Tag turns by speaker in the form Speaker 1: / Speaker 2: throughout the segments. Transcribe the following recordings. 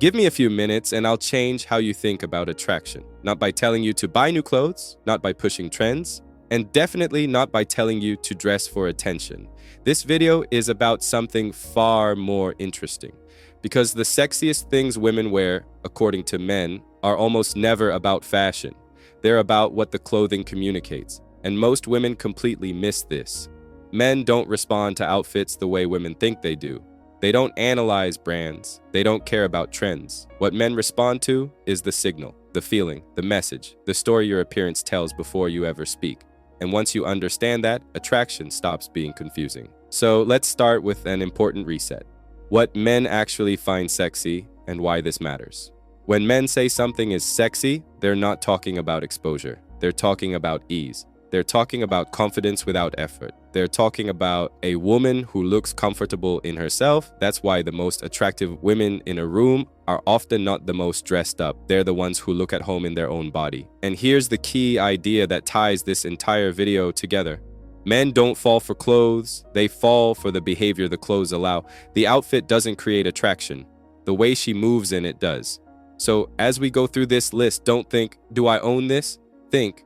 Speaker 1: Give me a few minutes and I'll change how you think about attraction. Not by telling you to buy new clothes, not by pushing trends, and definitely not by telling you to dress for attention. This video is about something far more interesting. Because the sexiest things women wear, according to men, are almost never about fashion. They're about what the clothing communicates. And most women completely miss this. Men don't respond to outfits the way women think they do. They don't analyze brands. They don't care about trends. What men respond to is the signal, the feeling, the message, the story your appearance tells before you ever speak. And once you understand that, attraction stops being confusing. So let's start with an important reset. What men actually find sexy and why this matters. When men say something is sexy, they're not talking about exposure. They're talking about ease. They're talking about confidence without effort. They're talking about a woman who looks comfortable in herself. That's why the most attractive women in a room are often not the most dressed up. They're the ones who look at home in their own body. And here's the key idea that ties this entire video together. Men don't fall for clothes. They fall for the behavior the clothes allow. The outfit doesn't create attraction. The way she moves in it does. So as we go through this list, don't think, do I own this? Think,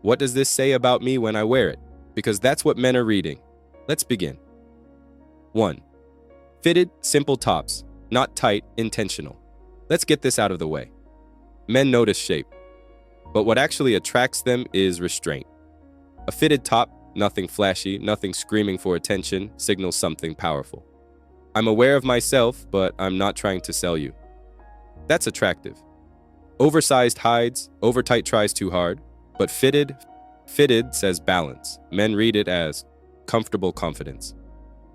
Speaker 1: what does this say about me when I wear it? Because that's what men are reading. Let's begin. 1. Fitted, simple tops, not tight, intentional. Let's get this out of the way. Men notice shape, but what actually attracts them is restraint. A fitted top, nothing flashy, nothing screaming for attention, signals something powerful. I'm aware of myself, but I'm not trying to sell you. That's attractive. Oversized hides, overtight tries too hard. But fitted says balance. Men read it as comfortable confidence.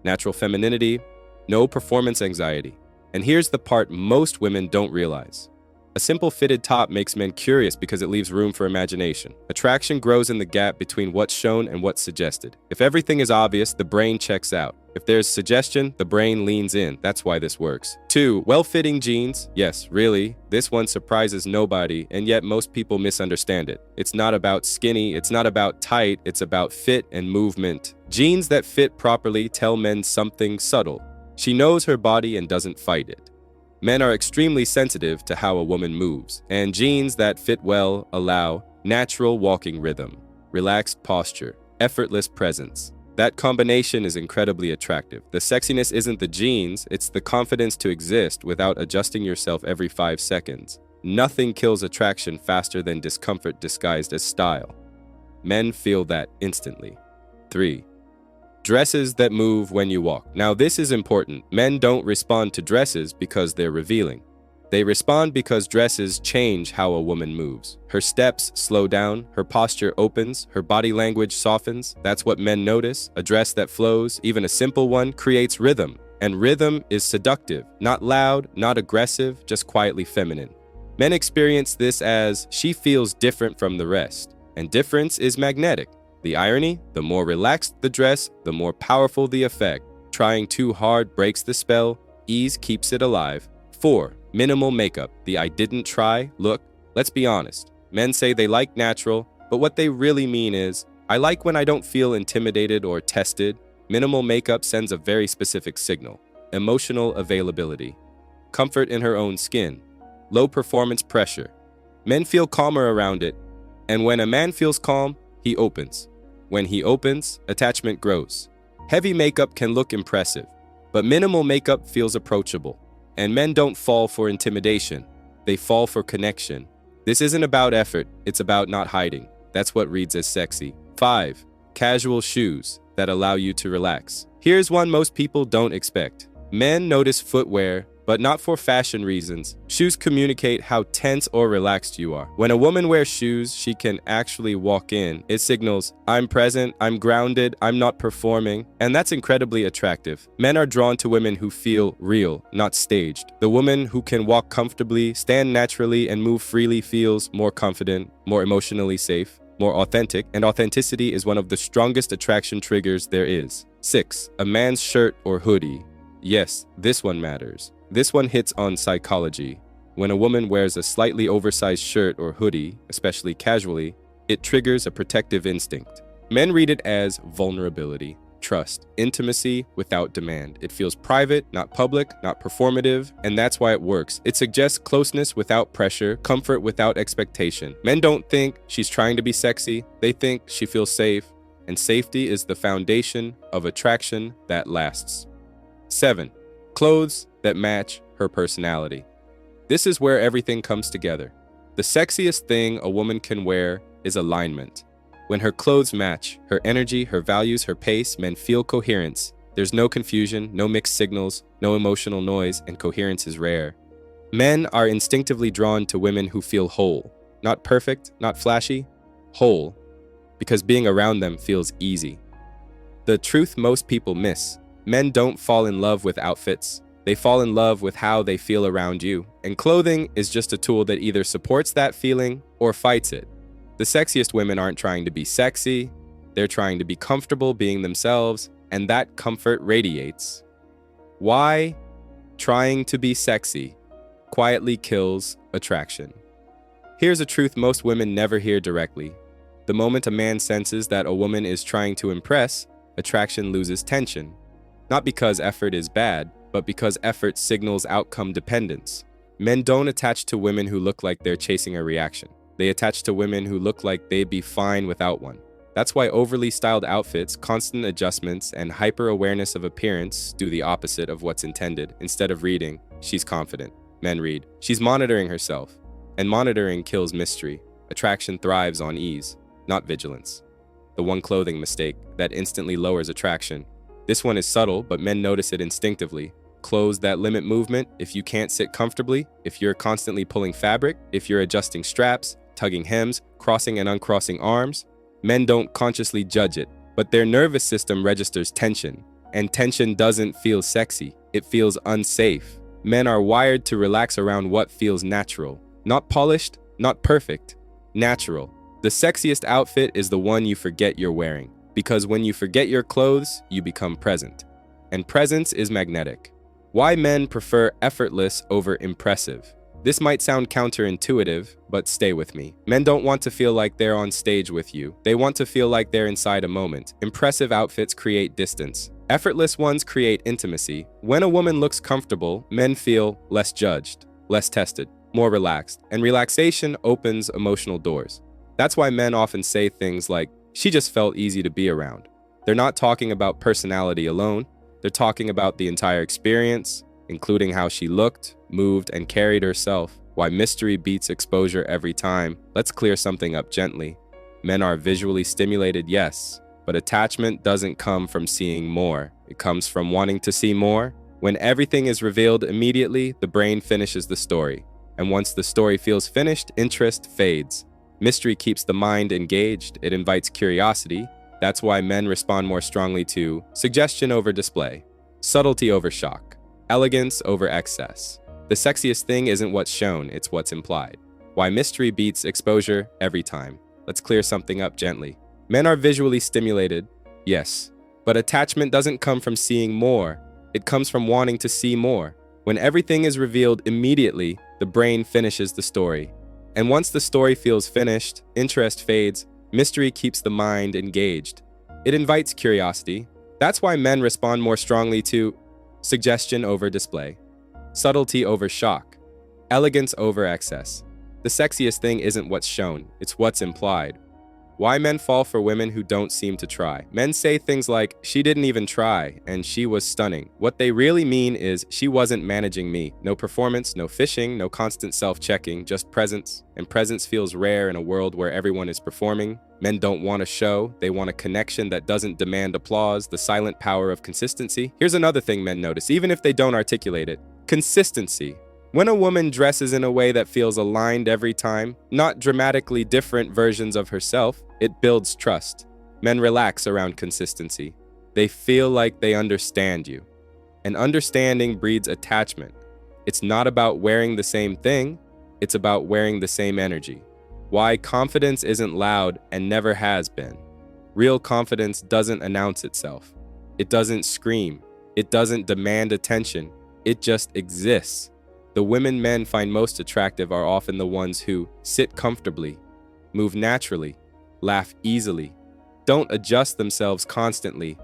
Speaker 1: Natural femininity, no performance anxiety. And here's the part most women don't realize. A simple fitted top makes men curious because it leaves room for imagination. Attraction grows in the gap between what's shown and what's suggested. If everything is obvious, the brain checks out. If there's suggestion, the brain leans in. That's why this works. 2. Well-fitting jeans. Yes, really. This one surprises nobody, and yet most people misunderstand it. It's not about skinny, it's not about tight, it's about fit and movement. Jeans that fit properly tell men something subtle. She knows her body and doesn't fight it. Men are extremely sensitive to how a woman moves, and jeans that fit well allow natural walking rhythm, relaxed posture, effortless presence. That combination is incredibly attractive. The sexiness isn't the jeans, it's the confidence to exist without adjusting yourself every 5 seconds. Nothing kills attraction faster than discomfort disguised as style. Men feel that instantly. 3. Dresses that move when you walk. Now this is important. Men don't respond to dresses because they're revealing. They respond because dresses change how a woman moves. Her steps slow down, her posture opens, her body language softens. That's what men notice. A dress that flows, even a simple one, creates rhythm. And rhythm is seductive. Not loud, not aggressive, just quietly feminine. Men experience this as she feels different from the rest. And difference is magnetic. The irony, the more relaxed the dress, the more powerful the effect. Trying too hard breaks the spell, ease keeps it alive. 4. Minimal makeup, the I didn't try look. Let's be honest, men say they like natural, but what they really mean is, I like when I don't feel intimidated or tested. Minimal makeup sends a very specific signal. Emotional availability. Comfort in her own skin. Low performance pressure. Men feel calmer around it, and when a man feels calm, he opens. When he opens, attachment grows. Heavy makeup can look impressive, but minimal makeup feels approachable. And men don't fall for intimidation. They fall for connection. This isn't about effort, it's about not hiding. That's what reads as sexy. 5. Casual shoes that allow you to relax. Here's one most people don't expect. Men notice footwear, but not for fashion reasons. Shoes communicate how tense or relaxed you are. When a woman wears shoes she can actually walk in, it signals, I'm present, I'm grounded, I'm not performing, and that's incredibly attractive. Men are drawn to women who feel real, not staged. The woman who can walk comfortably, stand naturally, and move freely feels more confident, more emotionally safe, more authentic, and authenticity is one of the strongest attraction triggers there is. 6. A man's shirt or hoodie. Yes, this one matters. This one hits on psychology. When a woman wears a slightly oversized shirt or hoodie, especially casually, it triggers a protective instinct. Men read it as vulnerability. trust, intimacy without demand. It feels private, not public, not performative, and that's why it works. It suggests closeness without pressure, comfort without expectation. Men don't think she's trying to be sexy, they think she feels safe, and safety is the foundation of attraction that lasts. 7. Clothes that match her personality. This is where everything comes together. The sexiest thing a woman can wear is alignment. When her clothes match, her energy, her values, her pace, men feel coherence. There's no confusion, no mixed signals, no emotional noise, and coherence is rare. Men are instinctively drawn to women who feel whole. Not perfect, not flashy, whole. Because being around them feels easy. The truth most people miss: men don't fall in love with outfits. They fall in love with how they feel around you. And clothing is just a tool that either supports that feeling or fights it. The sexiest women aren't trying to be sexy, they're trying to be comfortable being themselves, and that comfort radiates. Why trying to be sexy quietly kills attraction? Here's a truth most women never hear directly. The moment a man senses that a woman is trying to impress, attraction loses tension. Not because effort is bad, but because effort signals outcome dependence. Men don't attach to women who look like they're chasing a reaction. They attach to women who look like they'd be fine without one. That's why overly styled outfits, constant adjustments, and hyper-awareness of appearance do the opposite of what's intended. Instead of reading, she's confident. Men read, she's monitoring herself. And monitoring kills mystery. Attraction thrives on ease, not vigilance. The one clothing mistake that instantly lowers attraction. This one is subtle, but men notice it instinctively. Clothes that limit movement. If you can't sit comfortably, if you're constantly pulling fabric, if you're adjusting straps, tugging hems, crossing and uncrossing arms. Men don't consciously judge it, but their nervous system registers tension. And tension doesn't feel sexy, it feels unsafe. Men are wired to relax around what feels natural. Not polished, not perfect, natural. The sexiest outfit is the one you forget you're wearing. Because when you forget your clothes, you become present. And presence is magnetic. Why men prefer effortless over impressive. This might sound counterintuitive, but stay with me. Men don't want to feel like they're on stage with you. They want to feel like they're inside a moment. Impressive outfits create distance. Effortless ones create intimacy. When a woman looks comfortable, men feel less judged, less tested, more relaxed. And relaxation opens emotional doors. That's why men often say things like, "She just felt easy to be around." They're not talking about personality alone. They're talking about the entire experience, including how she looked, moved, and carried herself. Why mystery beats exposure every time. Let's clear something up gently. Men are visually stimulated, yes, but attachment doesn't come from seeing more. It comes from wanting to see more. When everything is revealed immediately, the brain finishes the story. And once the story feels finished, interest fades. Mystery keeps the mind engaged. It invites curiosity. That's why men respond more strongly to suggestion over display, subtlety over shock, elegance over excess. The sexiest thing isn't what's shown, it's what's implied. Why mystery beats exposure every time. Let's clear something up gently. Men are visually stimulated, yes, but attachment doesn't come from seeing more. It comes from wanting to see more. When everything is revealed immediately, the brain finishes the story. And once the story feels finished, interest fades, mystery keeps the mind engaged. It invites curiosity. That's why men respond more strongly to suggestion over display, subtlety over shock, elegance over excess. The sexiest thing isn't what's shown, it's what's implied. Why men fall for women who don't seem to try. Men say things like, "She didn't even try, and she was stunning." What they really mean is, "She wasn't managing me." No performance, no fishing, no constant self-checking, just presence. And presence feels rare in a world where everyone is performing. Men don't want a show, they want a connection that doesn't demand applause, the silent power of consistency. Here's another thing men notice, even if they don't articulate it. Consistency. When a woman dresses in a way that feels aligned every time, not dramatically different versions of herself, it builds trust. Men relax around consistency. They feel like they understand you. And understanding breeds attachment. It's not about wearing the same thing, it's about wearing the same energy. Why confidence isn't loud and never has been. Real confidence doesn't announce itself. It doesn't scream. It doesn't demand attention. It just exists. The women men find most attractive are often the ones who sit comfortably, move naturally, laugh easily, don't adjust themselves constantly,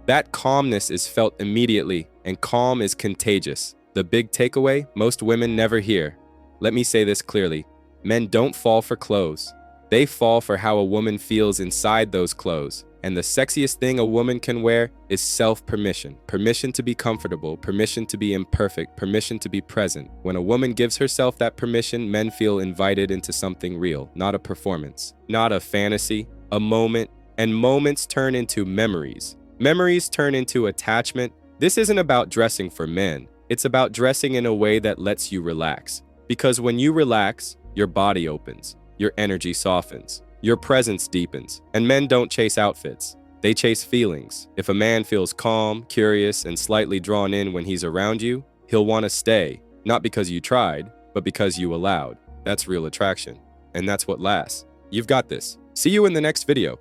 Speaker 1: That calmness is felt immediately, and calm is contagious. The big takeaway most women never hear. Let me say this clearly. Men don't fall for clothes. They fall for how a woman feels inside those clothes. And the sexiest thing a woman can wear is self-permission. Permission to be comfortable, permission to be imperfect, permission to be present. When a woman gives herself that permission, men feel invited into something real, not a performance, not a fantasy, a moment. And moments turn into memories. Memories turn into attachment. This isn't about dressing for men. It's about dressing in a way that lets you relax. Because when you relax, your body opens, your energy softens, your presence deepens. And men don't chase outfits. They chase feelings. If a man feels calm, curious, and slightly drawn in when he's around you, he'll want to stay. Not because you tried, but because you allowed. That's real attraction. And that's what lasts. You've got this. See you in the next video.